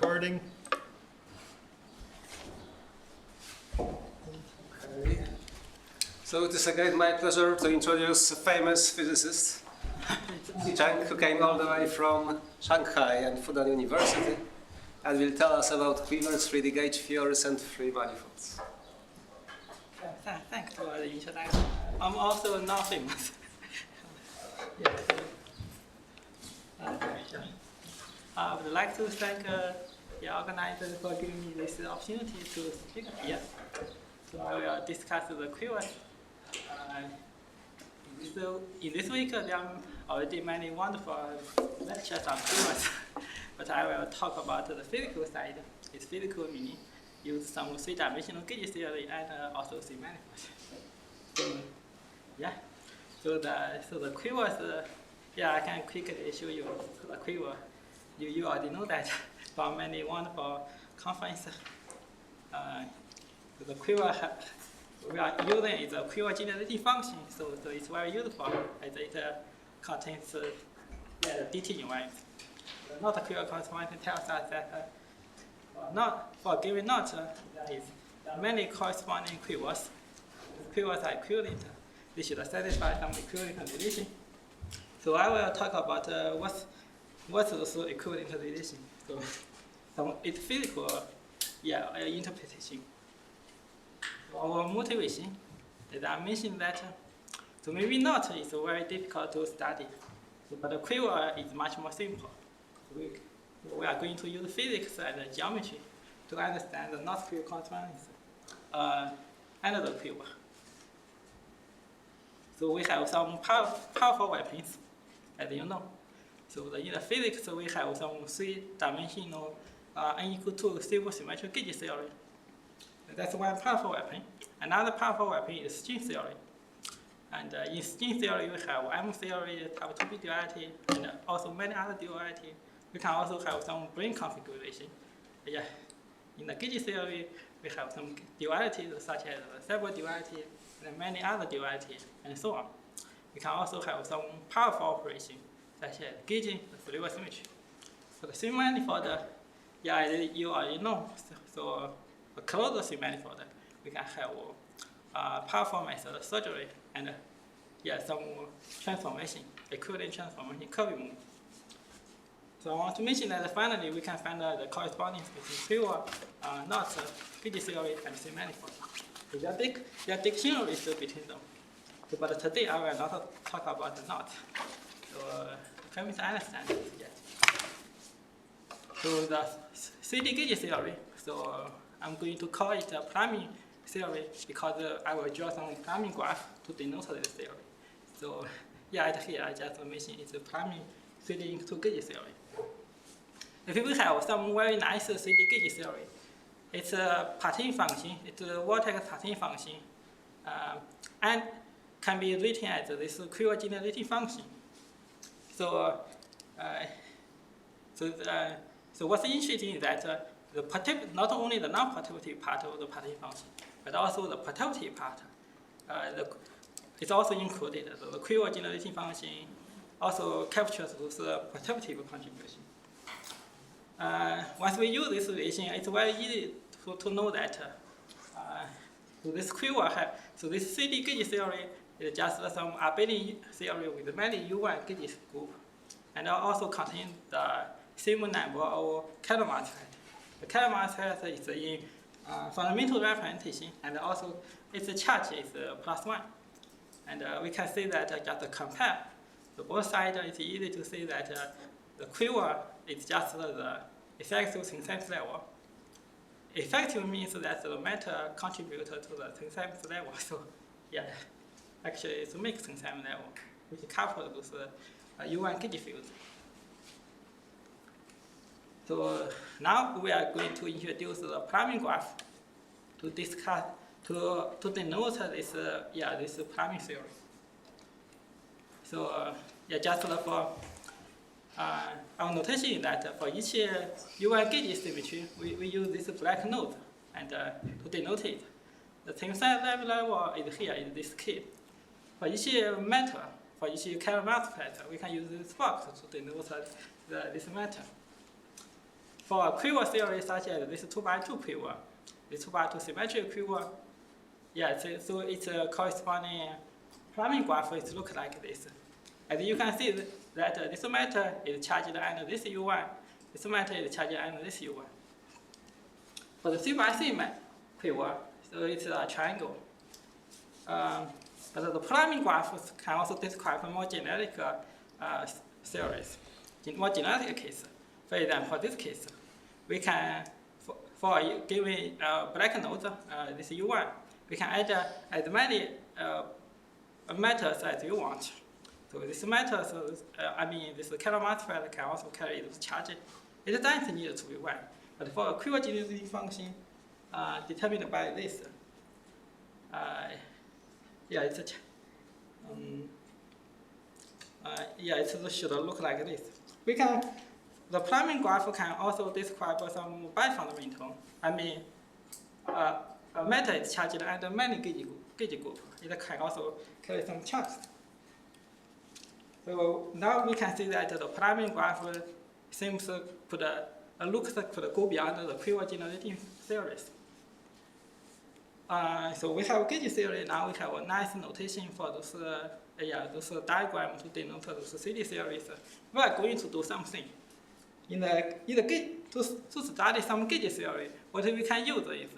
recording. Okay. So it is again my pleasure to introduce a famous physicist, Cheng, who came all the way from Shanghai and Fudan University, and will tell us about quivers, 3D gauge theories, and free manifolds. Thanks for the introduction. I'm also not famous. I would like to thank the organizers for giving me this opportunity to speak here. So I will discuss the quivers. In this week, there are already many wonderful lectures on quivers, but I will talk about the physical side. Its physical meaning, use some three-dimensional gauge theory and also see manifolds. So the quivers, I can quickly show you the quiver. You already know that from many wonderful conferences. The quiver we are using is a quiver generating function, so it's very useful as it contains the DT-invariants. The knot quiver correspondence tells us that for a given knot, there is many corresponding quivers. The quivers are equivalent. They should satisfy some equivalent relation. So I will talk about what's the equivalent relation. So it's physical interpretation. Our motivation, as I mentioned that, so maybe knot is very difficult to study, but the quiver is much more simple. We are going to use physics and geometry to understand the knot quiver correspondence and the quiver. So we have some powerful weapons, as you know. So in the physics, we have some three-dimensional n=2 stable symmetric gauge theory. That's one powerful weapon. Another powerful weapon is string theory. And in string theory, we have M theory, type 2B duality, and also many other dualities. We can also have some brane configuration. In the gauge theory, we have some dualities such as the Seiberg duality and many other dualities, and so on. We can also have some powerful operations such as gauging the sliver symmetry. For the three manifold, you already know. So a closed three manifold, we can have powerful method surgery and some transformation, equivalent transformation, Kirby move. So I want to mention that finally we can find the correspondence between quiver, knots, gauge theory, and three manifold. So there are dictionaries between them. So, but today I will not talk about the knot. So can we understand it yet? So the 3D gauge theory. So I'm going to call it a plumbing theory because I will draw some plumbing graph to denote this theory. So here I just mentioned it's a plumbing 3D into gauge theory. If we have some very nice 3D gauge theory, it's a partition function, it's a vortex partition function, and can be written as this quiver generating function. So what's interesting is that not only the non-perturbative part of the partition function, but also the perturbative part. It's also included. So the quiver generating function also captures those perturbative contribution. Once we use this relation, it's very easy to know that this quiver this 3D gauge theory is just some abelian theory with many U1 gauge group, and also contains the same number of Kalman threads. The Kalman thread is in fundamental representation, and also its charge is +1. And we can see that just compare the both sides. It's easy to see that the quiver is just the effective synthesis level. Effective means that the matter contributes to the synthesis level. So actually it's a mixed synthesis level, which couples those U1 gauge fields. So now we are going to introduce the plumbing graph to discuss to denote this this plumbing theory. So just for our notation is that for each U1 gauge symmetry, we use this black node and to denote it. The synthesis level is here in this K. For each matter, for each Kalman plate, we can use this box to denote this matter. for a quiver theory such as this 2x2 quiver, this 2x2 symmetric quiver, yeah, so it's a corresponding plumbing graph. It looks like this. As you can see that this matter is charged under this U1, this matter is charged under this U1. For the C/C quiver, so it's a triangle. But the plumbing graphs can also describe more generic theories, more generic case. For example, this case, we can, for given black node, this U1, we can add as many matters as you want. So this matter, this calamath can also carry those charges. It doesn't need to be 1. But for a quiver generalizing function determined by this, it should look like this. The plumbing graph can also describe some bifundamental. A matter is charged under many gauge group. It can also carry some charge. So now we can see that the plumbing graph seems could go beyond the quiver generating theories. So we have gauge theory. Now we have a nice notation for those diagrams to denote those CD theories. We are going to do something. To study some gauge theory, what we can use is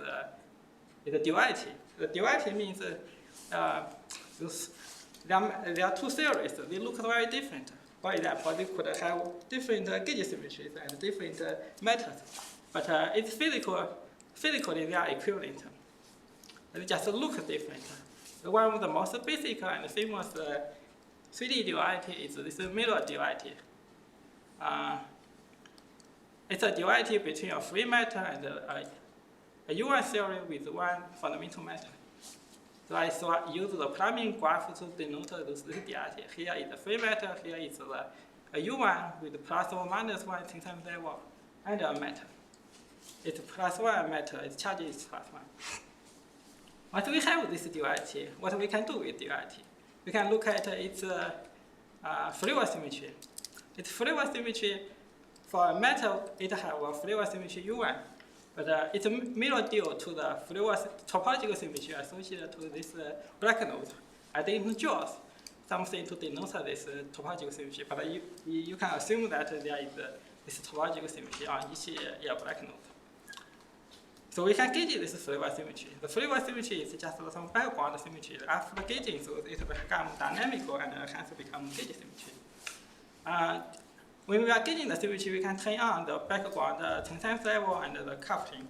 the duality. The duality means there are two theories. They look very different. For example, they could have different gauge symmetries and different methods, but it's physically they are equivalent. They just look different. One of the most basic and famous 3D duality is this mirror duality. It's a duality between a free matter and a U1 theory with one fundamental matter. So I use the plumbing graph to denote this duality. Here is the free matter, here is a U1 with plus or minus 1 times level, and a matter. It's plus 1 matter, its charge is plus 1. Once we have this duality, what we can do with duality? We can look at its Fourier symmetry. Its Fourier symmetry, for a metal, it has a Fourier symmetry U1, but it's a mirror due to the Fourier topological symmetry associated to this black node. I didn't draw something to denote this topological symmetry, but you can assume that there is this topological symmetry on each black node. So we can gauge this Fourier symmetry. The Fourier symmetry is just some background symmetry. After gauging, so it becomes dynamical and hence become gauge symmetry. When we are gauging the symmetry, we can turn on the background tensile level and the coupling.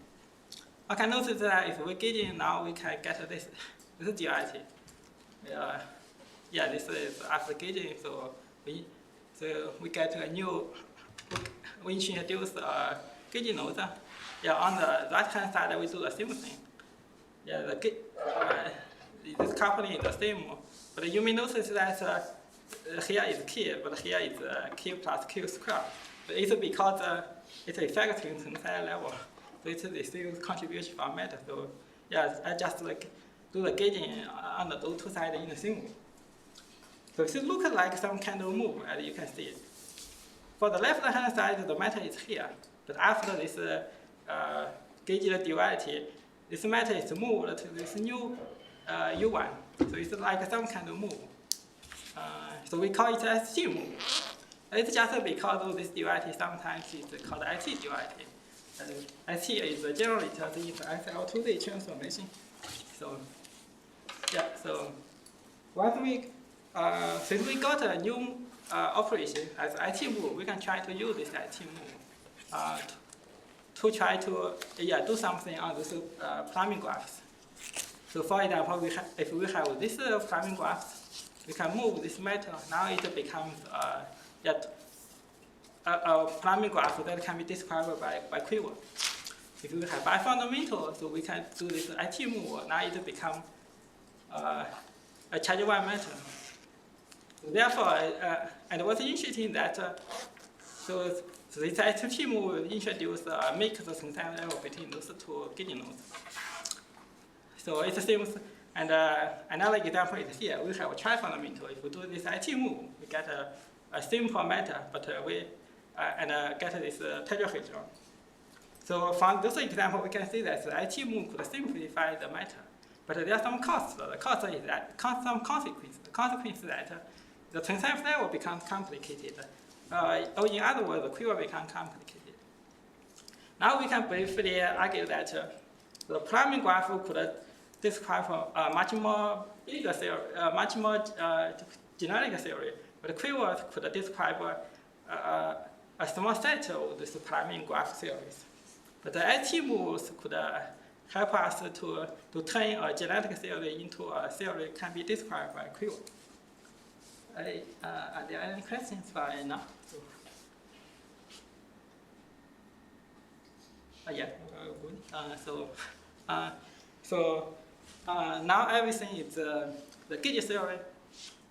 I can notice that if we gauging now, we can get this duality. This is after gauging, so we get a new. We introduce a gauge node. On the right-hand side, we do the same thing. This coupling is the same, but you may notice that here is K, but here is K plus Q squared. But it's because it's affecting tensile level. So it's the same contribution from matter. So I just do the gauging on the those two sides in the same way. So it looks like some kind of move, as you can see. For the left-hand side, the matter is here, but after this gauge duality, this matter is moved to this new U1. So it's like some kind of move. So we call it a SG move. It's just because of this duality, sometimes it's called IT duality. IT is generally tells it's SL2Z transformation. So so once since we got a new operation as IT move, we can try to use this IT move to try to do something on this plumbing graphs. So for example, if we have this plumbing graphs, we can move this matter. Now it becomes a plumbing graph that can be described by quiver. If we have bifundamental, so we can do this IT move. Now it becomes a charge 1 matter. So therefore, and what's interesting that so this IT move introduce a mixed tensile level between those two gauge nodes. So it's the same. And another example is here. We have a trifundamental. If we do this IT move, we get a simple matter, but we get this tetrahedron. So from this example, we can see that the IT move could simplify the matter. But there are some costs. The cost is that some consequences. The consequence is that the transaction level becomes complicated. Or in other words, the quiver becomes complicated. Now we can briefly argue that the priming graph could describe a much more bigger theory, much more generic theory. But the quiver could describe a small set of these priming graph theories. But the IT moves could help us to turn a genetic theory into a theory that can be described by quiver. Are there any questions by now? Yeah, good. Now everything is the gauge theory.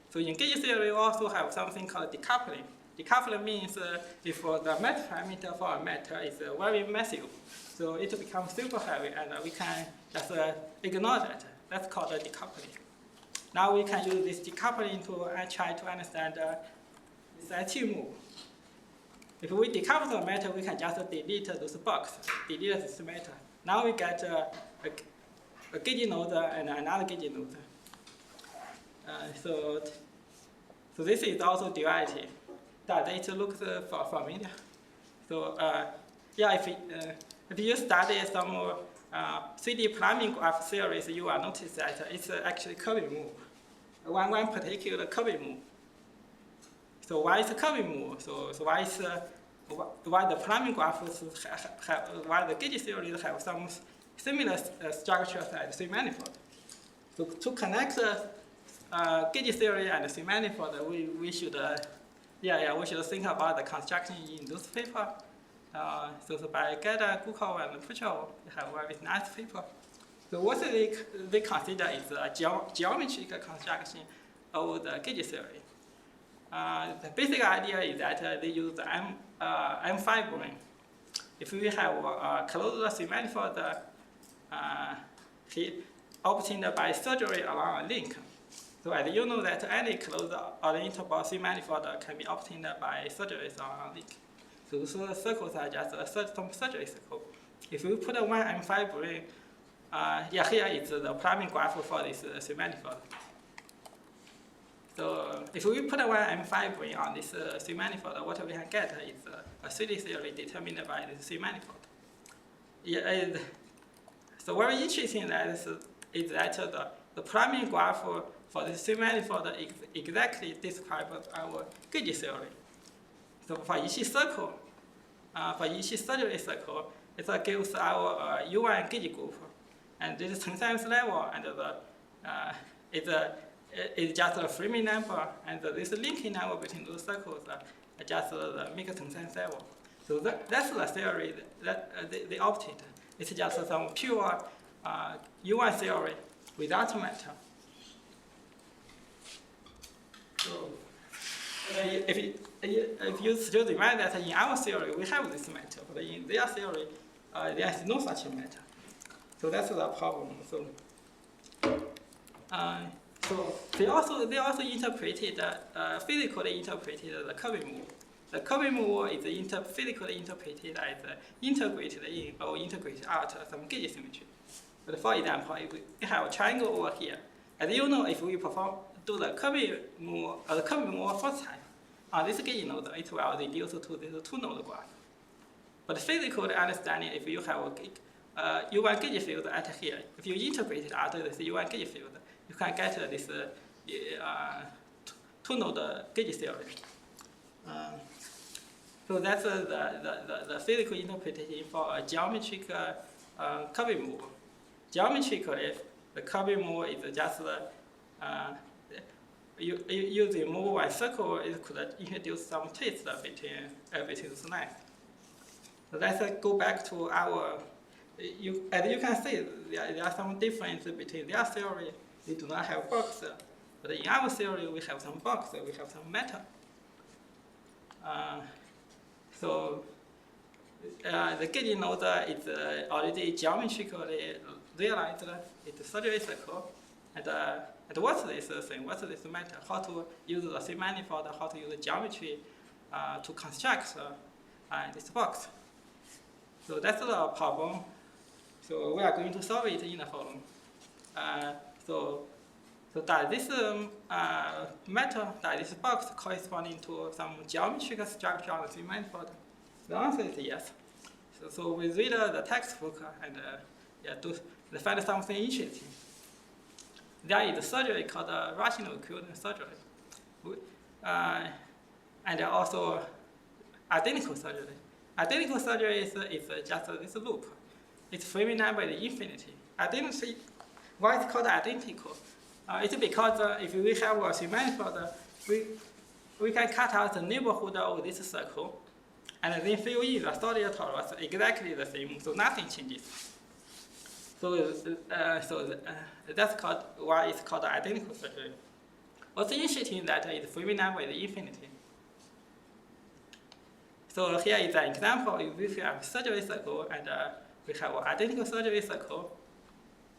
So in gauge theory, we also have something called decoupling. Decoupling means if the mass parameter for a matter is very massive, so it becomes super heavy, and we can just ignore that. That's called decoupling. Now we can use this decoupling to try to understand this IT move. If we decouple the matter, we can just delete those boxes, delete this matter. Now we get a gauge node and another gauge node. So this is also duality. Does it look familiar? So yeah, if you study some 3D priming graph theories, you will notice that it's actually Kirby move. One particular Kirby move. So why is Kirby move? So why the priming graphs why the gauge theories have some similar structures as three manifold? So to connect gauge theory and three manifold, we should we should think about the construction in this paper. So by Gada, Gukov, and Puchov, we have a very nice paper. So what they consider is a geometric construction of the gauge theory. The basic idea is that they use the M5 ring. If we have a closed three manifold obtained by surgery along a link. So as you know that any closed orientable three manifold can be obtained by surgeries along a link. So the circles are just some surgery circle. If we put one M5 ring, here is the priming graph for this three manifold. So if we put one M5 ring on this three manifold, what we can get is a 3D theory determined by this three manifold. So very interesting is that the priming graph for this three manifold exactly describes our gauge theory. So for each circle, for each surgery circle, it gives our U1 gauge group, and this transition level, and it's just a framing number, and this linking number between those circles are just the mixed transition level. So that's the theory that they opted. It's just some pure U1 theory without matter. So if you still demand that in our theory we have this matter, but in their theory there is no such matter. So that's the problem. So they also interpreted physically interpreted the Kirby move. The Kirby move is physically interpreted as integrated in or integrated out some gauge symmetry. But for example, if we have a triangle over here, as you know, if we do the Kirby move first time, on this gauge node, it will reduce to this two-node graph. But physical understanding, if you have a U1 gauge field at here, if you integrate it out of this U1 gauge field, you can get this two-node gauge theory. So that's the physical interpretation for a geometric Kirby move. Geometrically, the Kirby move is just using move one circle, it could introduce some twist between those lines. So let's go back to our. As you can see, there are some difference between their theory. They do not have box, but in our theory, we have some box. We have some metal. So the gauge node is already geometrically realized. It's a surgery circle, and what's this thing? What's this matter? How to use the three manifold? How to use the geometry to construct this box? So that's the problem. So we are going to solve it in the following. So that this matter, that this box corresponding to some geometric structure on the manifold? The answer is yes. So we read the textbook and find something interesting. There is a surgery called rational equivalent surgery, and also identical surgery. Identical surgery is just this loop. Its Fermi number is infinity. Identity. Why it's called identical? It's because if we have a manifold, we can cut out the neighborhood of this circle, and then fill in the solid torus exactly the same, so nothing changes. So that's called why it's called identical surgery. What's interesting that is Fermi number is infinity. So here is an example. If we have surgery circle and we have an identical surgery circle,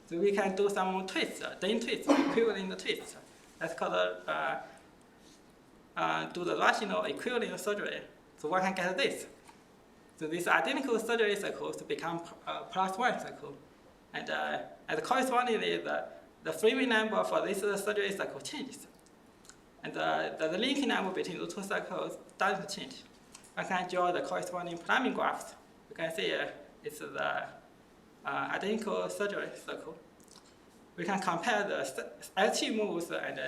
so we can do some twists, then twists, equivalent twists. That's called do the rational equivalent surgery. So one can get this. So these identical surgery circles become +1 circle. And correspondingly, the Fermi number for this surgery circle changes. And the linking number between the two circles doesn't change. One can draw the corresponding plumbing graphs. You can see it's the identical surgery circle. We can compare the LT moves and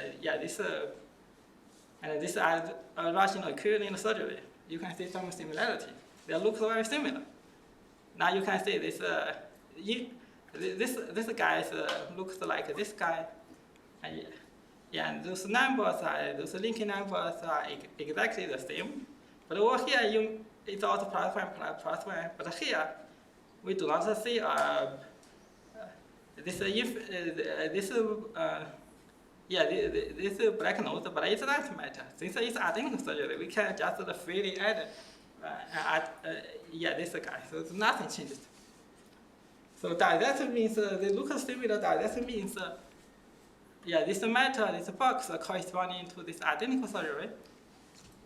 this are rational equivalent surgery. You can see some similarity. They look very similar. Now you can see this this guy looks like this guy, and those numbers those linking numbers are exactly the same. But over here it's also +1, but here we do not see this black node, but it doesn't matter. Since it's identical surgery, we can just freely add this guy, so nothing changes. So that means they look similar. That means this matter, this box corresponding to this identical surgery.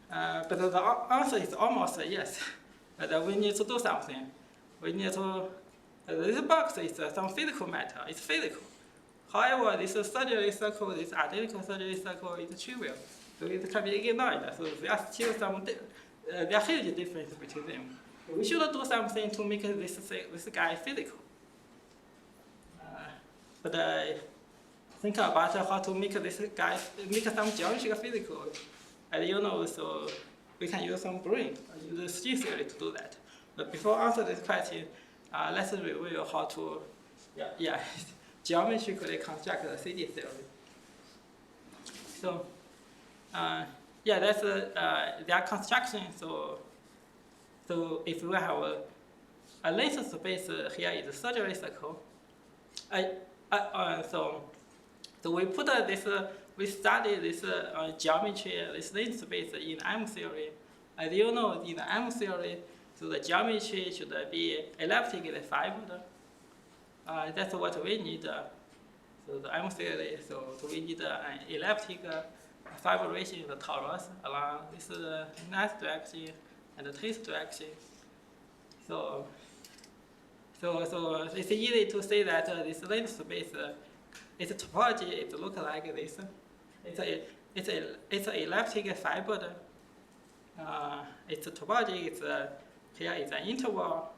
But the answer is almost yes. But we need to do something. We need to. This box is some physical matter. It's physical. However, this surgery circle, this identical surgery circle is trivial, so it can be ignored. So there are still there are huge differences between them. We should do something to make this guy physical. But think about how to make this guy some geometry physical. And so we can use some brain, use the string theory to do that. But before answer this question, let's review how to geometrically construct the CD theory. So that's their construction. So if we have a length space here is a surgery circle. So we put we study this geometry, this length space in M theory. As you know, in M theory, so the geometry should be elliptically fibered. That's what we need. So the M theory, so we need an elliptic fiberation of the torus along this nice direction and the trace direction. So it's easy to say that this length space, its topology, it looks like this. It's a elliptic fibered. Its topology is here is an interval.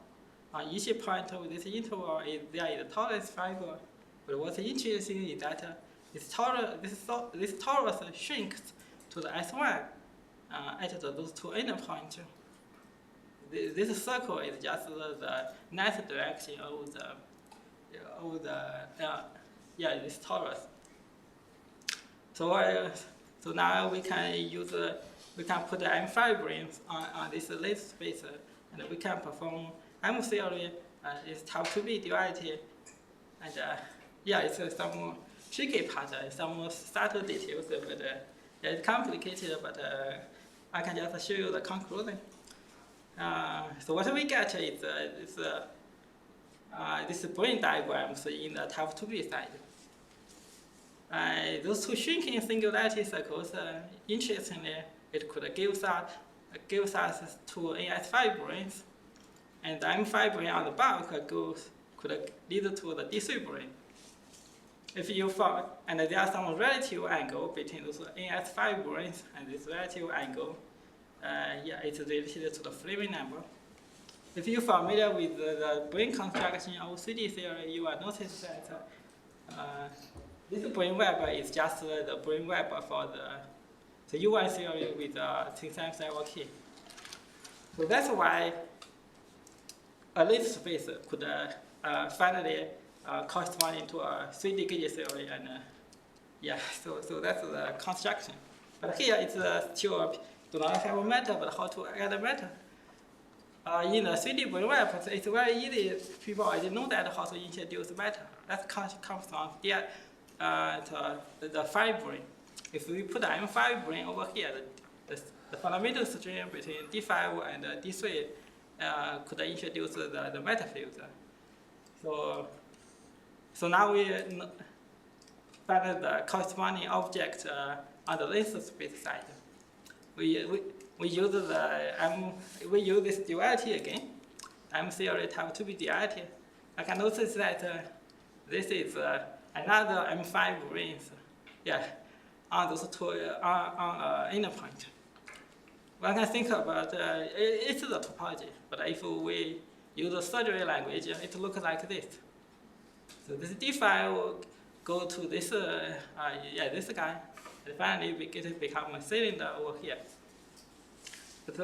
On each point of this interval, there is a torus fiber. But what's interesting is that this torus shrinks to the S1 at those two endpoints. This circle is just the nice direction of this torus. So now we can put M fibrils on this length space, and we can perform M theory. It's type 2B duality, and it's some tricky part, some subtle details, but it's complicated. But I can just show you the conclusion. So what we get is this brain diagrams in the type 2B side. Those two shrinking singularity circles, interestingly, it could give us two NS fibrils. and the M5 brane on the bulk could lead to the D3 brane. If you found, and there are some relative angle between those NS5 branes and this relative angle, it's related to the Fleming number. If you're familiar with the brane construction of 3D theory, you will notice that this brane web is just the brane web for the UI theory with 3 times LK. So that's why a lathe space could finally corresponding to a 3D gauge theory, and so that's the construction. But here it's still do not have a matter, but how to add a matter. In the 3D brane web, it's very easy. People already know that how to introduce matter. That comes from the 5 brane. If we put the M5 brane over here, the fundamental string between D5 and D3 could introduce the matter field. So now we find the corresponding object on the length space side. We use this duality again. M theory type 2B duality. I can notice that this is another M5 branes. On those two inner point. One can think about it's the topology, but if we use the surgery language, it looks like this. So this D5 will go to this this guy, and finally it become a cylinder over here. But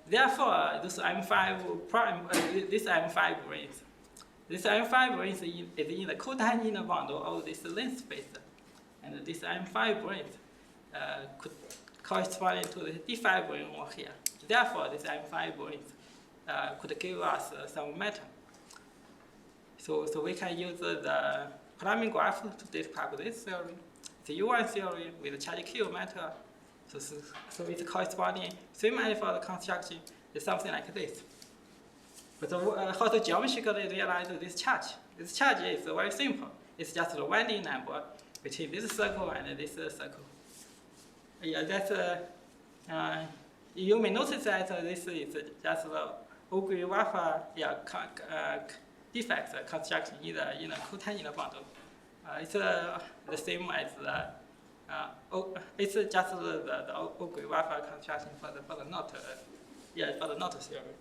therefore, this M5 prime, this M5 branes. This M5 branes is in the cotangent inner bundle of this length space, and this M5 branes could correspond to the D5 brane over here. Therefore, this M5 branes could give us some matter. So we can use the Fleming graph to describe this theory. The U1 theory with charge Q matter. So its corresponding 3 manifold construction is something like this. But how to geometrically realize this charge? This charge is very simple. It's just the winding number between this circle and this circle. You may notice that this is just the Ooguri-Vafa defects construction in the cotangent bundle. It's the same as it's just the Ooguri-Vafa construction for the knot theory.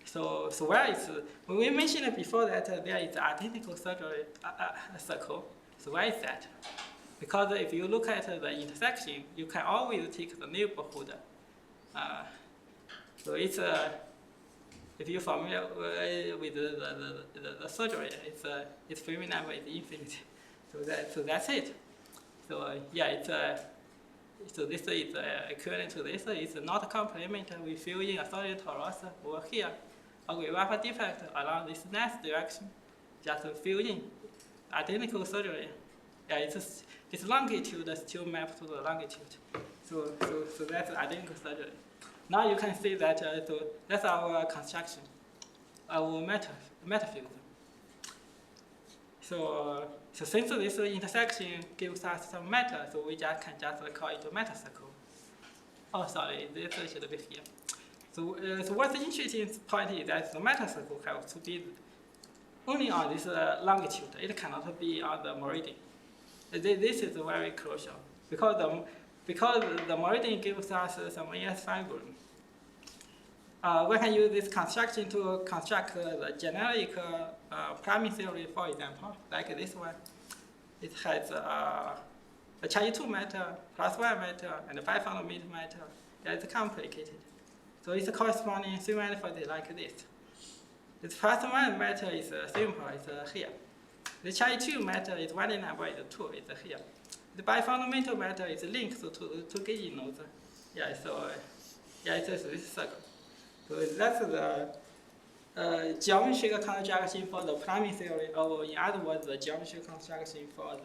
So where is when we mentioned before that there is identical circle. So why is that? Because if you look at the intersection, you can always take the neighborhood. So it's if you're familiar with the surgery, its Fleming number is infinite. So that's it. So so this is equivalent to this. It's not complement. We fill in a solid torus over here. Ooguri-Vafa defect along this next direction. Just fill in identical surgery. It's longitude still mapped to the longitude. So that's identical surgery. Now you can see that so that's our construction, our matter field. So since this intersection gives us some matter, so we can just call it a matter circle. Oh, sorry, this should be here. So what's interesting point is that the matter circle has to be only on this longitude. It cannot be on the meridian. This is very crucial because the meridian gives us some NS5 brane. We can use this construction to construct the generic priming theory, for example, like this one. It has a charge 2 matter, +1 matter, and a 5 fundamental matter. It's complicated. So it's corresponding 3 manifold like this. This +1 matter is simple, it's here. The charge 2 matter is winding number is 2, it's here. The bifundamental matter is linked to gauge nodes. It's this circle. So that's the geometric construction for the priming theory, or in other words, the geometric construction for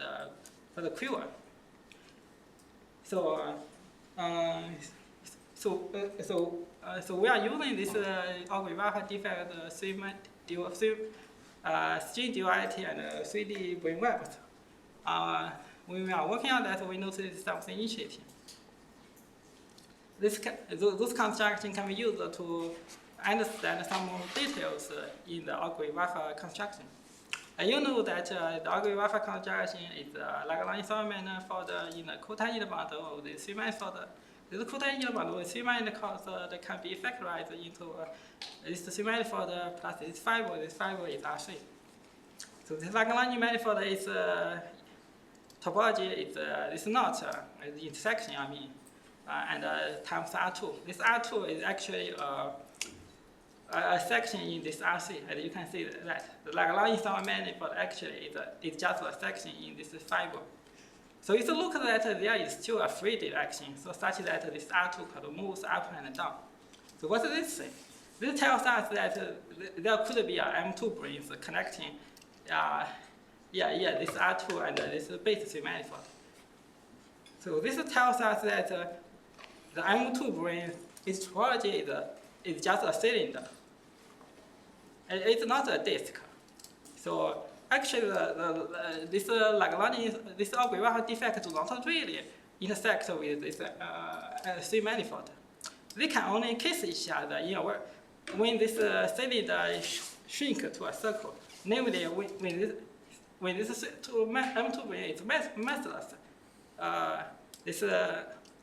the quiver. So we are using this Ooguri-Vafa defect string duality and 3D brane webs. When we are working on that, we noticed something interesting. those constructions can be used to understand some details in the Ooguri-Vafa construction. You know that the Ooguri-Vafa construction is a Lagrange summation for the cotangent bundle of the three manifold. This cotangent bundle with three manifolds that can be factorized into this three manifold plus this fiber. This fiber is R3. So this Lagrange manifold is topology is this knot, the intersection, I mean, and times R2. This R2 is actually a section in this RC, and you can see that the Lagrange sum manifold actually is just a section in this fiber. So if you look at that, there is still a free direction, so such that this R2 could move up and down. So what does this say? This tells us that there could be a M2 brains connecting this R2 and this base 3 manifold. So this tells us that the M2 brain its topology is just a cylinder. It's not a disk. So actually, this Lagrange, this Ooguri-Vafa defect do not really intersect with this 3 manifold. They can only kiss each other when this cylinder shrink to a circle. Namely, when this M2 brain is massless, this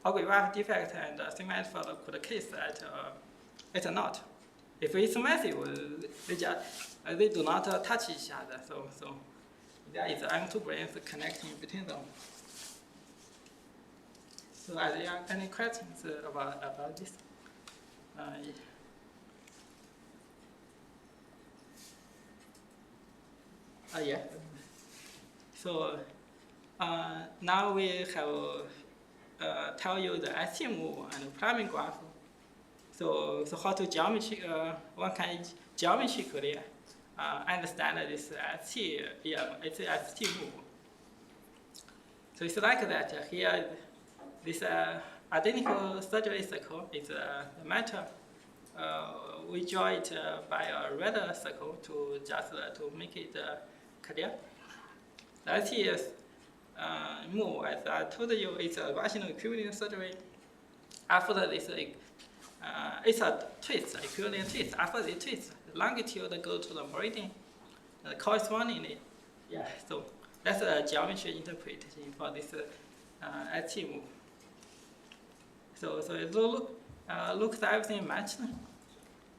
Ooguri-Vafa defect and 3 manifold could kiss at a knot. If it's massive, they do not touch each other. So there is M2 brains connecting between them. So are there any questions about this? Yeah. So now we have tell you the ST move and priming graph. So how to one can geometrically understand this ST, it's ST move. So it's like that. Here, this identical surgery circle is the matter. We draw it by a red circle to just to make it clear. The ST move, as I told you, it's a rational equivalent surgery. After this, it's a twist, equivalent twist. After the twist, the longitude goes to the meridian, correspondingly. Yeah, so that's a geometry interpretation for this ST move. So it looks everything matched.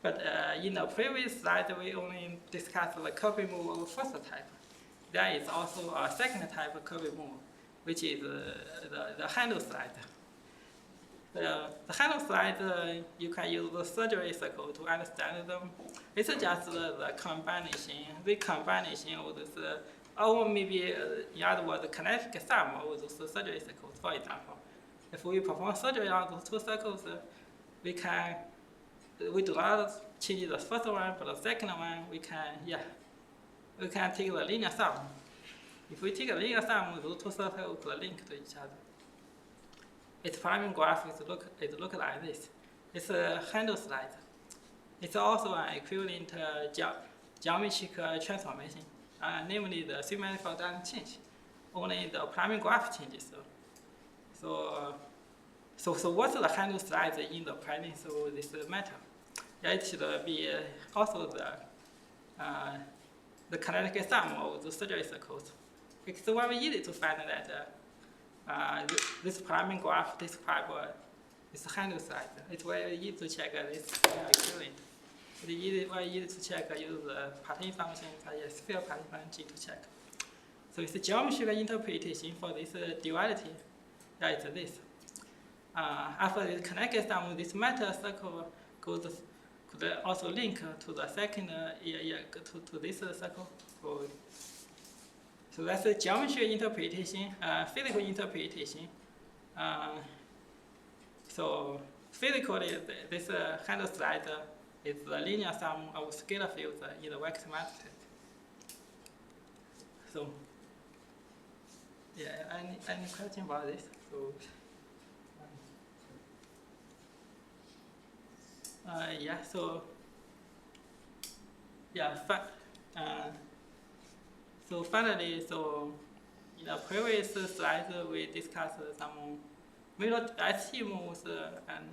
But in the previous slide, we only discussed the Kirby move of first type. There is also a second type of Kirby move, which is the handle slide. The handle slide, you can use the surgery circle to understand them. It's just the combination, of this, or maybe, in other words, the kinetic sum of those surgery circles. For example, if we perform surgery on those two circles, we do not change the first one, but the second one, we can take the linear sum. If we take a linear sum, those two circles will link to each other. Its priming graph look like this. It's a handle slide. It's also an equivalent geometric transformation. Namely, the 3 manifold doesn't change. Only the priming graph changes. So what's the handle slide in the presence of this matter? It should be also the kinetic sum of the surgery circles. It's very easy to find that this priming graph describes this handle slide. It's very easy to check this equivalent. It's very easy to check use the partition function, sphere partition function to check. So it's a geometric interpretation for this duality. That is this. After the kinetic sum, this matter circle could also link to the second to this circle. So that's a geometry interpretation, physical interpretation. So physically, this handle slide is the linear sum of scalar fields in the vector matrix. So, yeah, any question about this? So, yeah. So, yeah. So finally, in the previous slide, we discussed some ST moves and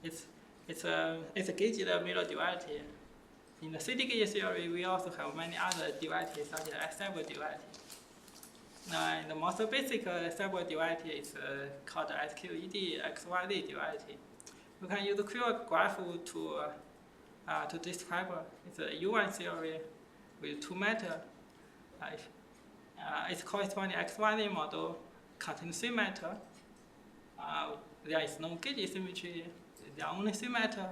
it's a gauged mirror duality. In the CD gauge theory, we also have many other dualities such as Seiberg duality. The most basic Seiberg duality is called SQED XYZ duality. We can use the quiver graph to describe it's a U1 theory with two matter. Its corresponding XYZ model contains three matter. There is no gauge symmetry. There are only three matter.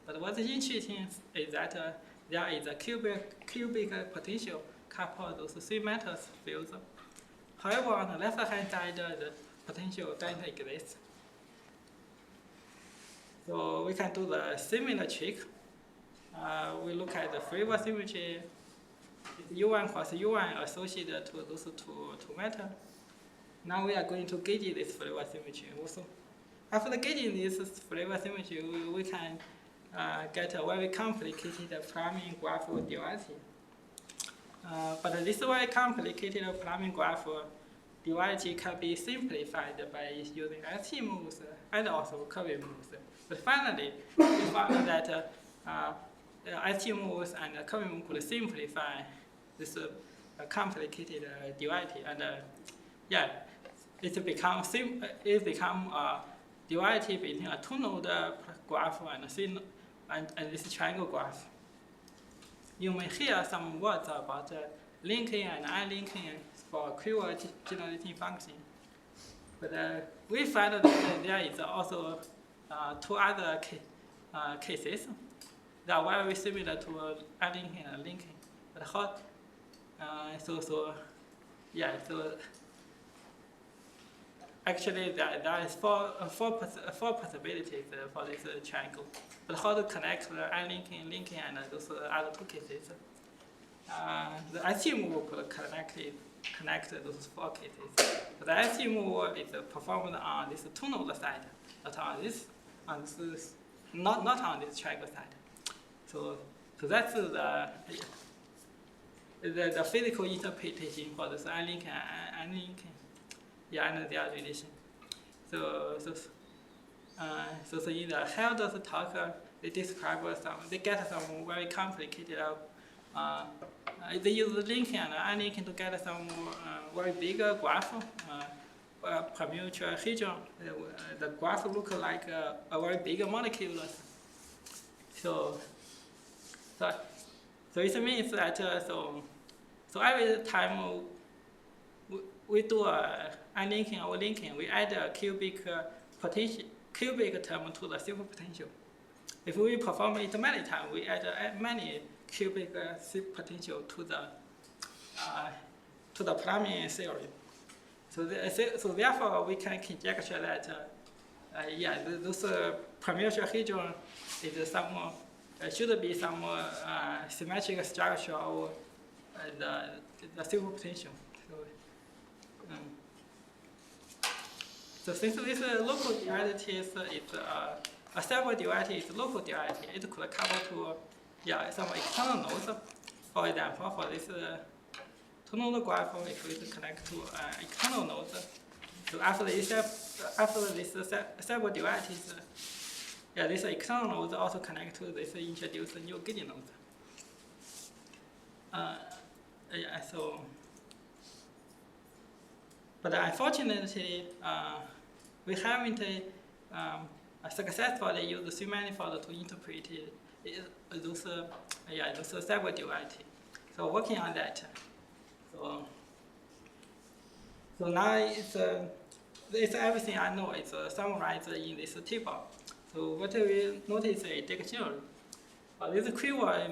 But what's interesting is that there is a cubic potential couple those three matters fields. However, on the left hand side, the potential doesn't exist. So we can do the similar trick. We look at the flavor symmetry. U1 plus U1 associated to those two matter. Now we are going to gauge this flavor symmetry also. After gauging this flavor symmetry, we can get a very complicated plumbing graph duality. But this very complicated plumbing graph duality can be simplified by using ST moves and also Kirby moves. But finally, we found that ST moves and Kirby moves could simplify this complicated duality, and it becomes a duality between a two-node graph and this triangle graph. You may hear some words about linking and unlinking for quiver generating function, but we find that there is also two other cases that are very similar to unlinking and linking. But how? Actually, there is four possibilities for this triangle. But how to connect the unlinking, linking, and those other two cases? The ST move could connect those four cases. But the ST move is performed on this two-node side, not on this triangle side. So that's the physical interpretation for this unlinking and unlinking. And their relation. So in the Helder's talk, they describe they get some very complicated. They use linking and unlinking to get some very big graph, permutual region. The graph looks like a very big molecule. So it means that so every time we do unlinking or linking, we add a cubic term to the superpotential. If we perform it many times, we add many cubic superpotential to the plumbing theory. So therefore, we can conjecture that those permutual region is should be some symmetric structure of the superpotential. So since this local duality is a Seiberg duality is local duality, it could couple to some external nodes. For example, for this two-node graph, if we connect to external nodes, so after this Seiberg dualities, this external nodes also connect to this introduced new gauge nodes. But unfortunately, we haven't successfully used three manifold to interpret those Seiberg duality. So working on that. So now it's everything I know. It's summarized in this table. So what we notice is dictionary. This quiver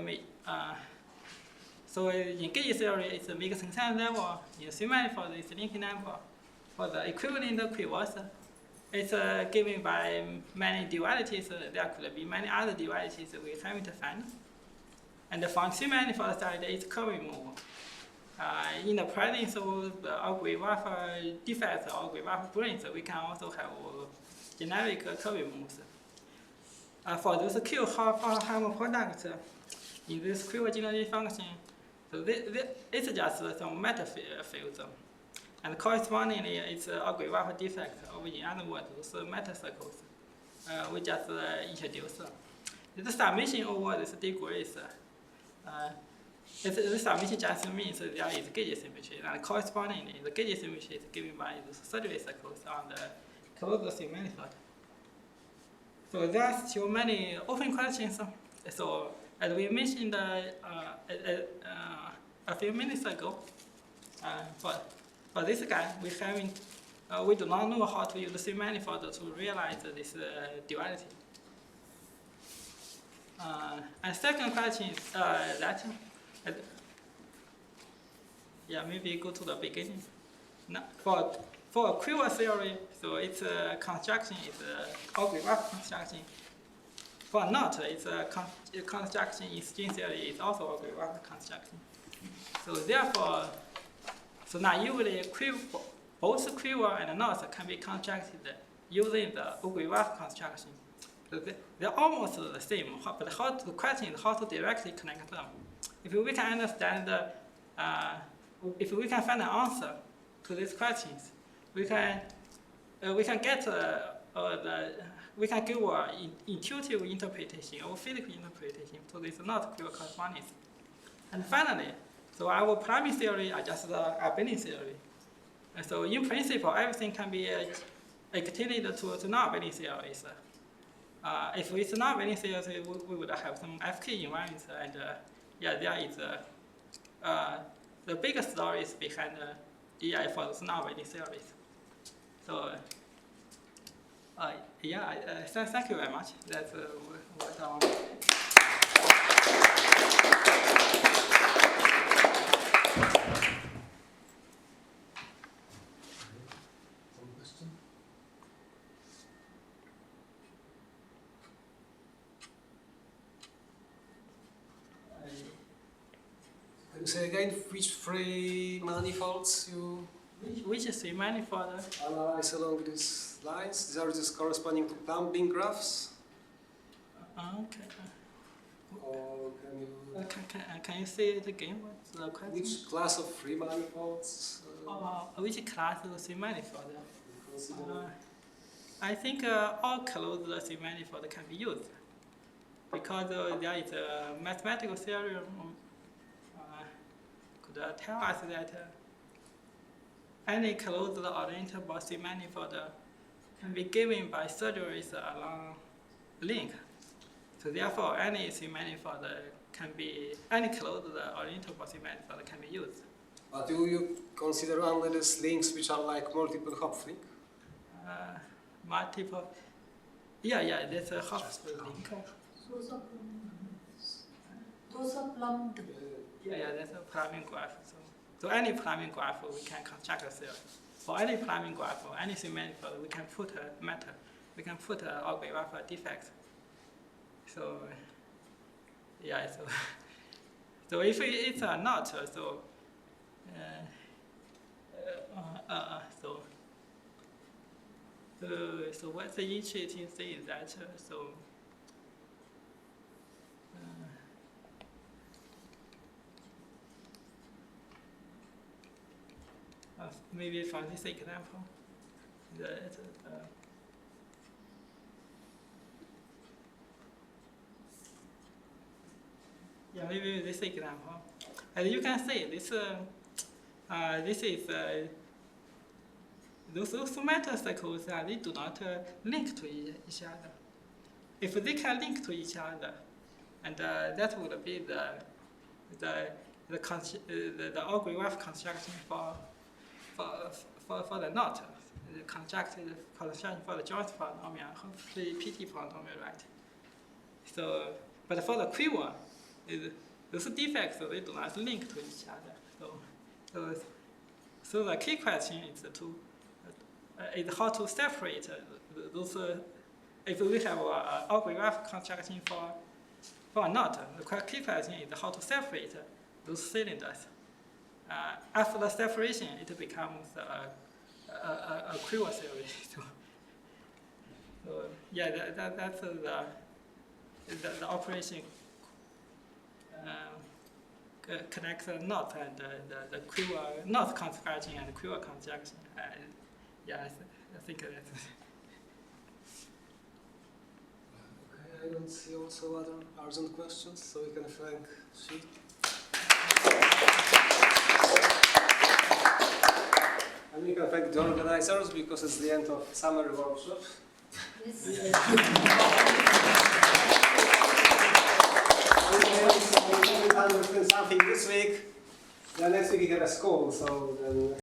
so in gauge theory, it's a mixed extent level. In three manifold, it's linking level. For the equivalent quivers, it's given by many dualities. There could be many other dualities we haven't found. And from three manifold side, it's Kirby move. In the presence of the Ooguri-Vafa defects or Ooguri-Vafa brains, we can also have generic Kirby moves. For those Q Harmon products in this quiver generating function, so it's just some matter fields. And correspondingly, it's Ooguri-Vafa defect, or in other words, those matter circles. we just introduce. The summation over this degrees. The summation just means there is gauge symmetry, and correspondingly, the gauge symmetry is given by the surgery cycles on the closed manifold. So there are still many open questions. So as we mentioned a few minutes ago, for this guy, we do not know how to use the same manifold to realize this duality. And second question is maybe go to the beginning. Now, for a quiver theory, so its construction is Ooguri-Vafa construction. For a knot, its construction in string theory is also Ooguri-Vafa construction. So therefore, so naively, both quiver and knots can be constructed using the Ooguri-Vafa construction. So they're almost the same, but the question is how to directly connect them. If we can understand, if we can find an answer to these questions, we can get we can give an intuitive interpretation or physical interpretation to this knot-quiver correspondence. And finally, so our primary theory are just the abelian theory. And so in principle, everything can be extended to non-abelian theories. If it's non-abelian theory, we would have some FK invariants, and there is the biggest stories behind EI for those non-abelian theories. So thank you very much. That's what I want. Can you say again which three manifolds you Which three manifold? analyze along these lines? These are just corresponding to plumbing graphs? Okay. Or can you... Can you say it again? What's the question? Which class of three manifolds? Which class of three manifold? you consider? I think all closed three manifold can be used because there is a mathematical theorem could tell us that any closed orientable three manifold can be given by surgeries along link. So therefore, any three manifold can be any closed orientable three manifold can be used. But do you consider only these links which are like multiple Hopf link? Multiple. Yeah, that's a Hopf link. Yeah, that's a plumbing graph. So any plumbing graph we can construct a theory. For any plumbing graph or any three manifold, we can put a matter. We can put a Ooguri-Vafa defect. So so if it's a knot, so what's the interesting thing is that maybe from this example, maybe this example, as you can see, this is those matter cycles they do not link to each other. If they can link to each other, and that would be the Ooguri-Vafa construction for the knot, the construction for the joint polynomial, hopefully PT polynomial, right? So, but for the quiver, those defects they do not link to each other. So the key question is how to separate those. If we have an Ooguri-Vafa construction for a knot, the key question is how to separate those cylinders. After the separation, it becomes a quiver theory. That's the operation connects the knot and the quiver knot construction and quiver construction. I think that's. I don't see also other urgent questions, so we can thank Shi. And we can thank the organizers because it's the end of summer workshop. Yes. We understand something this week. Then next week we have a school, so then